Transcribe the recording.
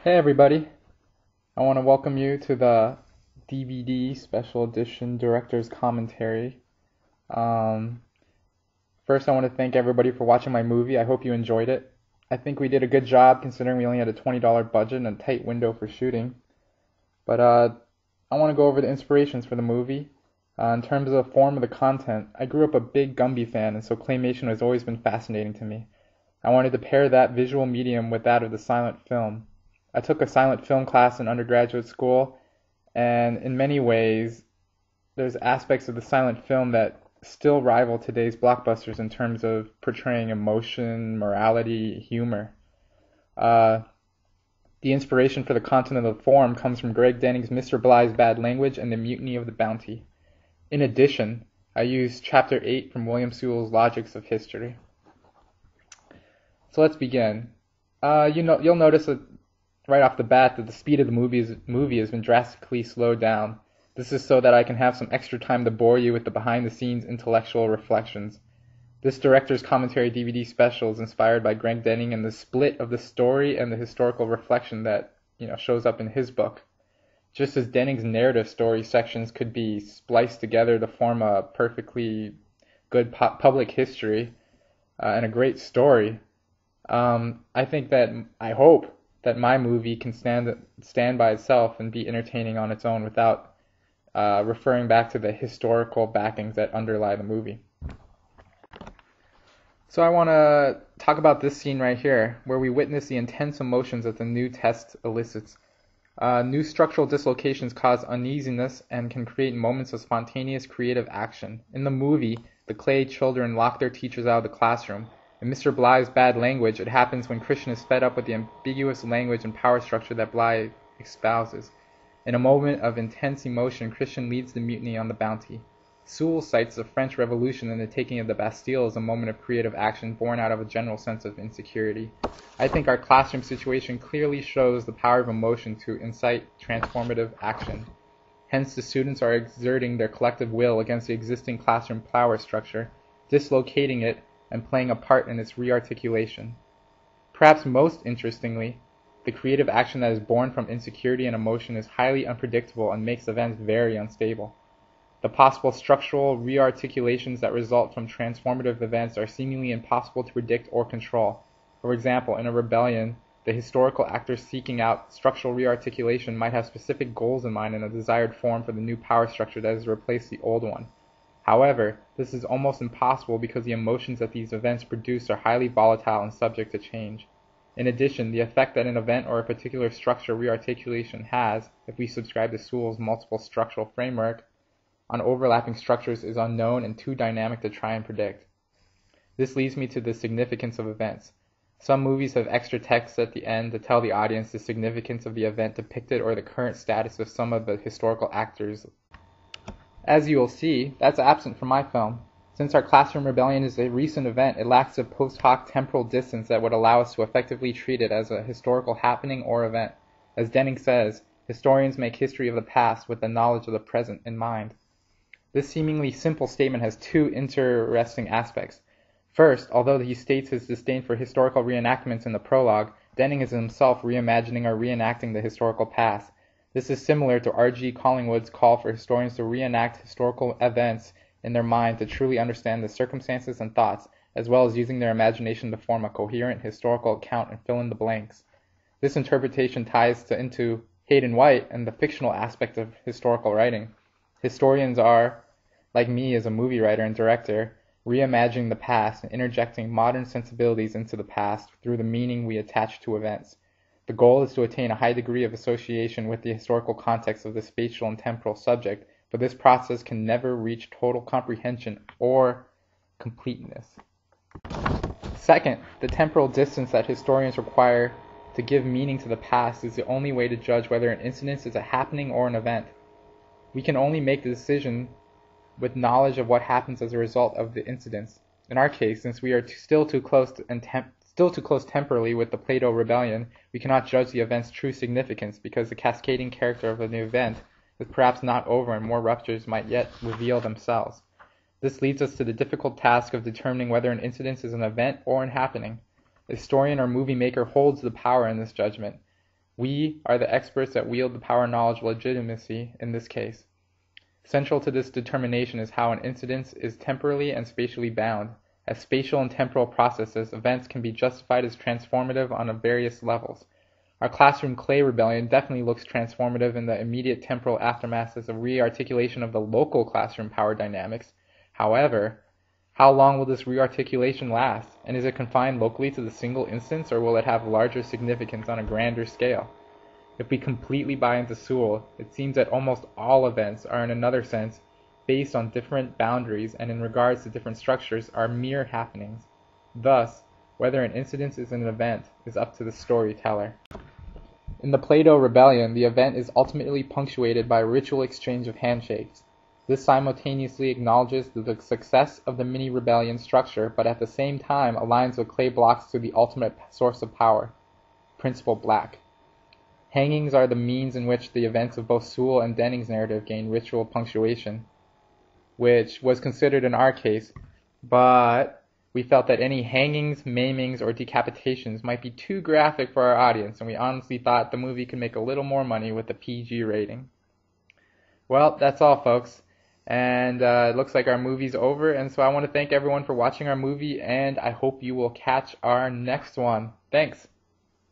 Hey everybody, I want to welcome you to the DVD Special Edition Director's Commentary. Um, First, I want to thank everybody for watching my movie. I hope you enjoyed it. I think we did a good job considering we only had a $20 budget and a tight window for shooting. But I want to go over the inspirations for the movie. In terms of the form of the content, I grew up a big Gumby fan, and so claymation has always been fascinating to me. I wanted to pair that visual medium with that of the silent film. I took a silent film class in undergraduate school, and in many ways, there's aspects of the silent film that still rival today's blockbusters in terms of portraying emotion, morality, humor. Uh, the inspiration for the content of the form comes from Greg Denning's Mr. Bly's Bad Language and the Mutiny of the Bounty. In addition, I used Chapter 8 from William Sewell's Logics of History. So let's begin. You'll notice that right off the bat that the speed of the movie has been drastically slowed down. This is so that I can have some extra time to bore you with the behind-the-scenes intellectual reflections. This director's commentary DVD special is inspired by Greg Denning and the split of the story and the historical reflection that shows up in his book. Just as Denning's narrative story sections could be spliced together to form a perfectly good public history and a great story, I hope that my movie can stand by itself and be entertaining on its own without referring back to the historical backings that underlie the movie. So I want to talk about this scene right here, where we witness the intense emotions that the new test elicits. New structural dislocations cause uneasiness and can create moments of spontaneous creative action. In the movie, the Clay children lock their teachers out of the classroom. In Mr. Bly's Bad Language, it happens when Christian is fed up with the ambiguous language and power structure that Bly espouses. In a moment of intense emotion, Christian leads the mutiny on the Bounty. Sewell cites the French Revolution and the taking of the Bastille as a moment of creative action born out of a general sense of insecurity. I think our classroom situation clearly shows the power of emotion to incite transformative action. Hence, the students are exerting their collective will against the existing classroom power structure, dislocating it and playing a part in its rearticulation. Perhaps most interestingly, the creative action that is born from insecurity and emotion is highly unpredictable and makes events very unstable. The possible structural rearticulations that result from transformative events are seemingly impossible to predict or control. For example, in a rebellion, the historical actors seeking out structural rearticulation might have specific goals in mind and a desired form for the new power structure that has replaced the old one. However, this is almost impossible because the emotions that these events produce are highly volatile and subject to change. In addition, the effect that an event or a particular structure rearticulation has, if we subscribe to Sewell's multiple structural framework, on overlapping structures is unknown and too dynamic to try and predict. This leads me to the significance of events. Some movies have extra text at the end to tell the audience the significance of the event depicted or the current status of some of the historical actors. As you will see, that's absent from my film. Since our classroom rebellion is a recent event, it lacks a post hoc temporal distance that would allow us to effectively treat it as a historical happening or event. As Denning says, historians make history of the past with the knowledge of the present in mind. This seemingly simple statement has two interesting aspects. First, although he states his disdain for historical reenactments in the prologue, Denning is himself reimagining or reenacting the historical past. This is similar to R.G. Collingwood's call for historians to reenact historical events in their mind to truly understand the circumstances and thoughts, as well as using their imagination to form a coherent historical account and fill in the blanks. This interpretation ties into Hayden White and the fictional aspect of historical writing. Historians are, like me as a movie writer and director, reimagining the past and interjecting modern sensibilities into the past through the meaning we attach to events. The goal is to attain a high degree of association with the historical context of the spatial and temporal subject, but this process can never reach total comprehension or completeness. Second, the temporal distance that historians require to give meaning to the past is the only way to judge whether an incident is a happening or an event. We can only make the decision with knowledge of what happens as a result of the incidents. In our case, since we are still too close temporally with the Plato Rebellion, we cannot judge the event's true significance because the cascading character of the event is perhaps not over and more ruptures might yet reveal themselves. This leads us to the difficult task of determining whether an incident is an event or an happening. A historian or movie maker holds the power in this judgment. We are the experts that wield the power, knowledge, legitimacy in this case. Central to this determination is how an incidence is temporally and spatially bound. As spatial and temporal processes, events can be justified as transformative on various levels. Our classroom clay rebellion definitely looks transformative in the immediate temporal aftermath as a rearticulation of the local classroom power dynamics. However, how long will this rearticulation last? And is it confined locally to the single instance, or will it have larger significance on a grander scale? If we completely buy into Sewell, it seems that almost all events are in another sense based on different boundaries and in regards to different structures are mere happenings. Thus, whether an incident is an event is up to the storyteller. In the Plato Rebellion, the event is ultimately punctuated by a ritual exchange of handshakes. This simultaneously acknowledges the success of the mini-rebellion structure, but at the same time aligns the clay blocks to the ultimate source of power, Principle Black. Hangings are the means in which the events of both Sewell and Denning's narrative gain ritual punctuation, which was considered in our case, but we felt that any hangings, maimings, or decapitations might be too graphic for our audience, and we honestly thought the movie could make a little more money with a PG rating. Well, that's all, folks. And it looks like our movie's over, and so I want to thank everyone for watching our movie, and I hope you will catch our next one. Thanks.